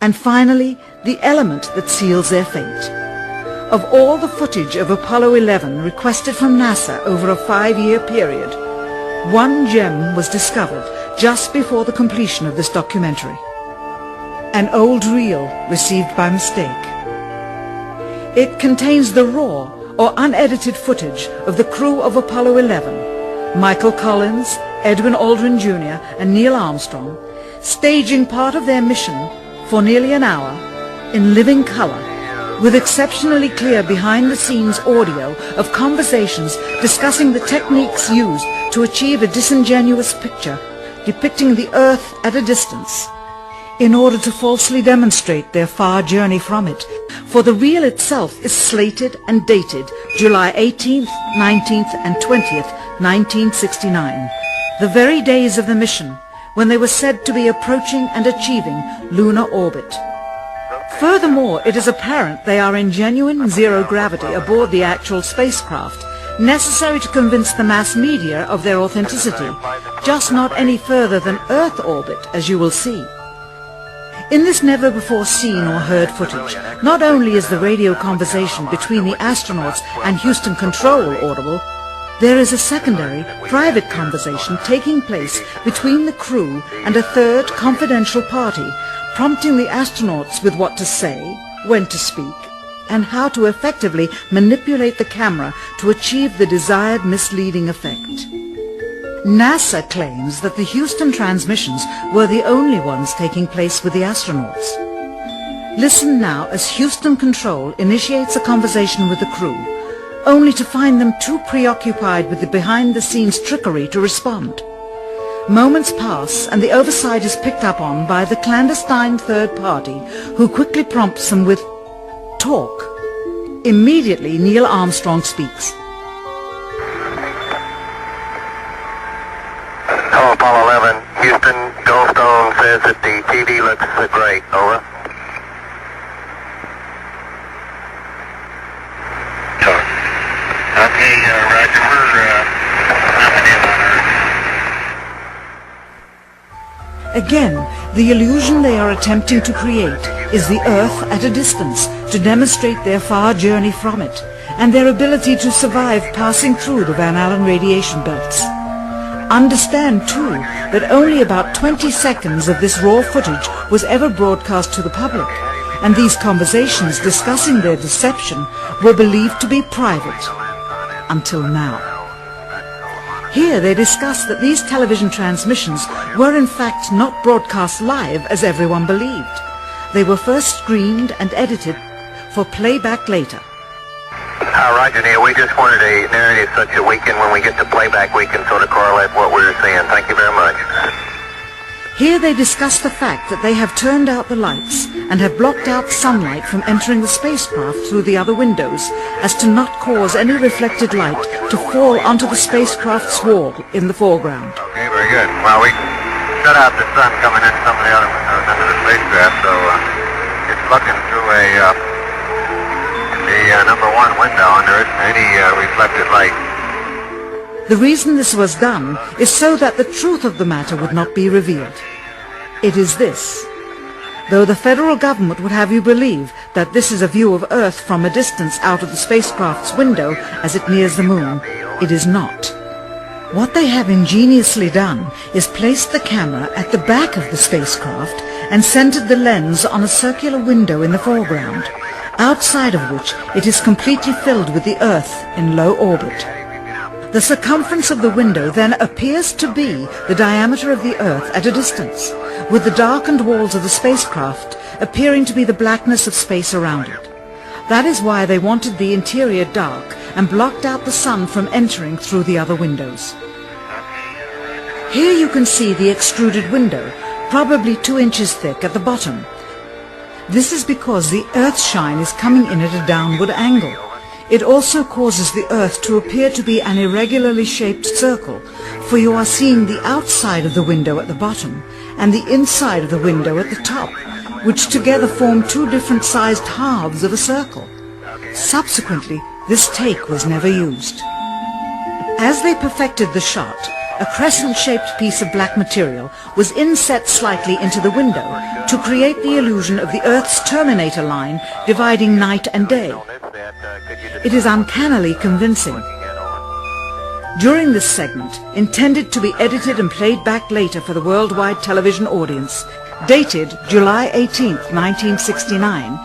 And finally, the element that seals their fate. Of all the footage of Apollo 11 requested from NASA over a 5-year period, one gem was discovered just before the completion of this documentary. An old reel received by mistake. It contains the raw or unedited footage of the crew of Apollo 11, Michael Collins, Edwin Aldrin Jr. and Neil Armstrong, staging part of their mission for nearly an hour in living color, with exceptionally clear behind-the-scenes audio of conversations discussing the techniques used to achieve a disingenuous picture depicting the Earth at a distance, in order to falsely demonstrate their far journey from it. For the reel itself is slated and dated July 18th, 19th and 20th, 1969, the very days of the mission when they were said to be approaching and achieving lunar orbit. Furthermore, it is apparent they are in genuine zero gravity aboard the actual spacecraft, necessary to convince the mass media of their authenticity, just not any further than Earth orbit, as you will see. In this never-before-seen or heard footage, not only is the radio conversation between the astronauts and Houston Control audible, there is a secondary, private conversation taking place between the crew and a third confidential party, prompting the astronauts with what to say, when to speak, and how to effectively manipulate the camera to achieve the desired misleading effect. NASA claims that the Houston transmissions were the only ones taking place with the astronauts. Listen now as Houston Control initiates a conversation with the crew, only to find them too preoccupied with the behind-the-scenes trickery to respond. Moments pass and the oversight is picked up on by the clandestine third party, who quickly prompts them with talk. Immediately Neil Armstrong speaks. Hello, Apollo 11. Houston, Goldstone says that the TV looks great. Over. Okay, Roger. We're coming in on Earth. Again, the illusion they are attempting to create is the Earth at a distance, to demonstrate their far journey from it, and their ability to survive passing through the Van Allen radiation belts. Understand, too, that only about 20 seconds of this raw footage was ever broadcast to the public, and these conversations discussing their deception were believed to be private, until now. Here they discuss that these television transmissions were in fact not broadcast live as everyone believed. They were first screened and edited for playback later. Roger, Neil. We just wanted a narrative such that we can, when we get to playback, we can sort of correlate what we were seeing. Thank you very much. Here they discuss the fact that they have turned out the lights and have blocked out sunlight from entering the spacecraft through the other windows, as to not cause any reflected light to fall onto the spacecraft's wall in the foreground. Okay, very good. Well, we shut out the sun coming in some of the other windows under the spacecraft, so it's looking through the number one window, and there isn't any reflected light. The reason this was done is so that the truth of the matter would not be revealed. It is this. Though the federal government would have you believe that this is a view of Earth from a distance out of the spacecraft's window as it nears the moon, it is not. What they have ingeniously done is placed the camera at the back of the spacecraft and centered the lens on a circular window in the foreground, outside of which it is completely filled with the Earth in low orbit. The circumference of the window then appears to be the diameter of the Earth at a distance, with the darkened walls of the spacecraft appearing to be the blackness of space around it. That is why they wanted the interior dark and blocked out the sun from entering through the other windows. Here you can see the extruded window, probably 2 inches thick at the bottom. This is because the Earth's shine is coming in at a downward angle. It also causes the Earth to appear to be an irregularly shaped circle, for you are seeing the outside of the window at the bottom and the inside of the window at the top, which together form 2 different sized halves of a circle. Subsequently, this take was never used. As they perfected the shot, a crescent-shaped piece of black material was inset slightly into the window to create the illusion of the Earth's terminator line dividing night and day. It is uncannily convincing. During this segment, intended to be edited and played back later for the worldwide television audience, dated July 18, 1969,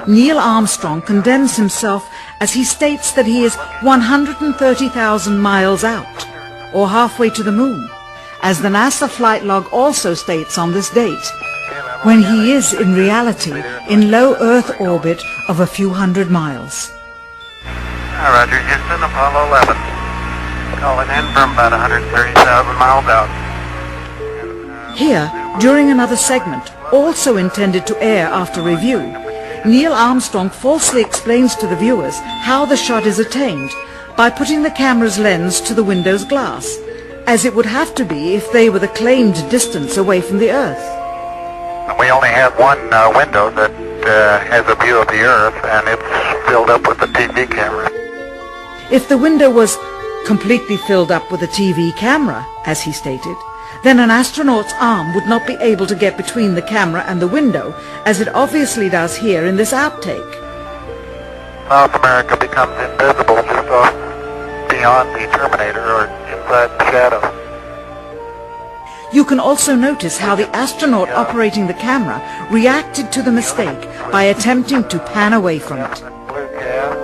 Neil Armstrong condemns himself as he states that he is 130,000 miles out, or halfway to the moon, as the NASA flight log also states on this date, when he is in reality in low Earth orbit of a few hundred miles. Roger, Houston, Apollo 11. Calling in from about 130,000 miles out. Here, during another segment, also intended to air after review, Neil Armstrong falsely explains to the viewers how the shot is attained by putting the camera's lens to the window's glass, as it would have to be if they were the claimed distance away from the Earth. We only have one window that has a view of the Earth, and it's filled up with the TV camera. If the window was completely filled up with a TV camera, as he stated, then an astronaut's arm would not be able to get between the camera and the window, as it obviously does here in this outtake. South America becomes invisible just off beyond the Terminator or inside the shadow. You can also notice how the astronaut operating the camera reacted to the mistake by attempting to pan away from it. Blue gas.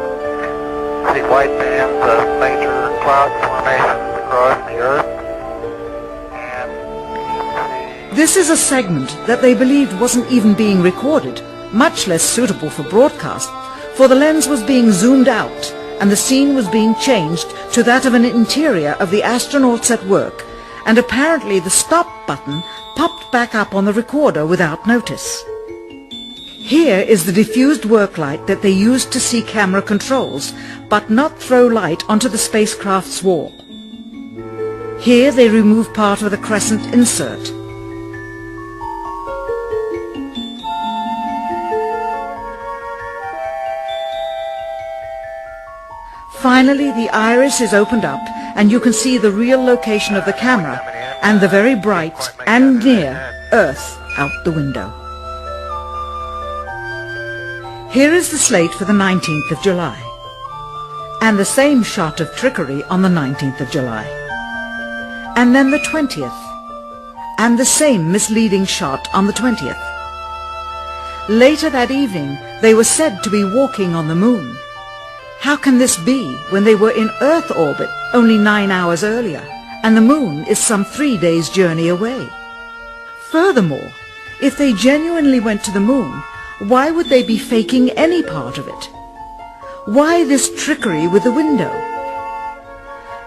See white bands of major cloud formations across the Earth. This is a segment that they believed wasn't even being recorded, much less suitable for broadcast, for the lens was being zoomed out and the scene was being changed to that of an interior of the astronauts at work, and apparently the stop button popped back up on the recorder without notice. Here is the diffused work light that they used to see camera controls, but not throw light onto the spacecraft's wall. Here they remove part of the crescent insert. Finally, the iris is opened up and you can see the real location of the camera and the very bright and near Earth out the window. Here is the slate for the 19th of July, and the same shot of trickery on the 19th of July, and then the 20th, and the same misleading shot on the 20th. Later that evening, they were said to be walking on the moon. How can this be when they were in Earth orbit only 9 hours earlier, and the moon is some 3 days' journey away? Furthermore, if they genuinely went to the moon, why would they be faking any part of it? Why this trickery with the window?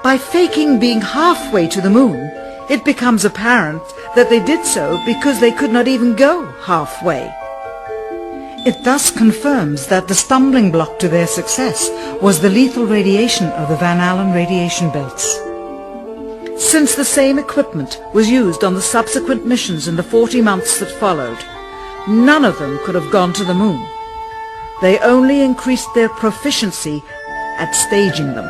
By faking being halfway to the moon, it becomes apparent that they did so because they could not even go halfway. It thus confirms that the stumbling block to their success was the lethal radiation of the Van Allen radiation belts. Since the same equipment was used on the subsequent missions in the 40 months that followed, none of them could have gone to the moon. They only increased their proficiency at staging them.